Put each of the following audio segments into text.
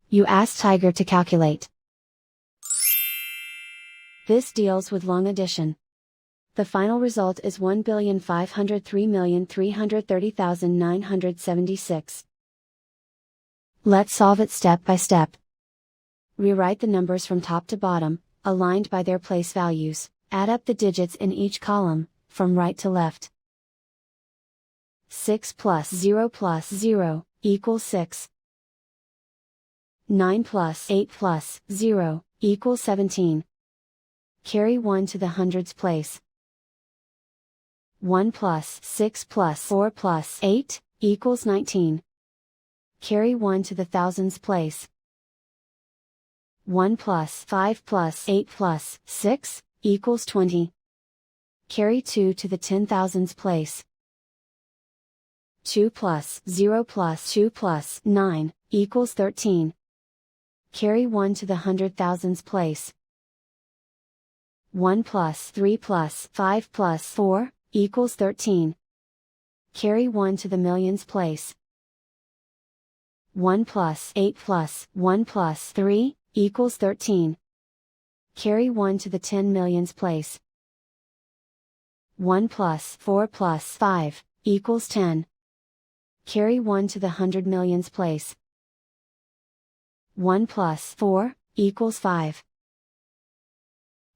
You ask Tiger to calculate. This deals with long addition. The final result is 1,503,330,976. Let's solve it step by step. Rewrite the numbers from top to bottom, aligned by their place values. Add up the digits in each column, from right to left. 6 plus 0 equals 6. 9 plus 8 plus 0 equals 17. Carry 1 to the hundreds place. 1 plus 6 plus 4 plus 8 equals 19. Carry 1 to the thousands place. 1 plus 5 plus 8 plus 6 equals 20. Carry 2 to the 10,000s place. 2 plus 0 plus 2 plus 9 equals 13. Carry 1 to the 100,000s place. 1 plus 3 plus 5 plus 4 equals 13. Carry 1 to the millions place. 1 plus 8 plus 1 plus 3 equals 13. Carry 1 to the 10 millions place. 1 plus 4 plus 5 equals 10. Carry 1 to the 100 millions place. 1 plus 4 equals 5.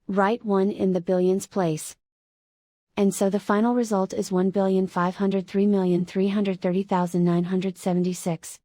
Write 1 in the billions place. And so the final result is 1,503,330,976.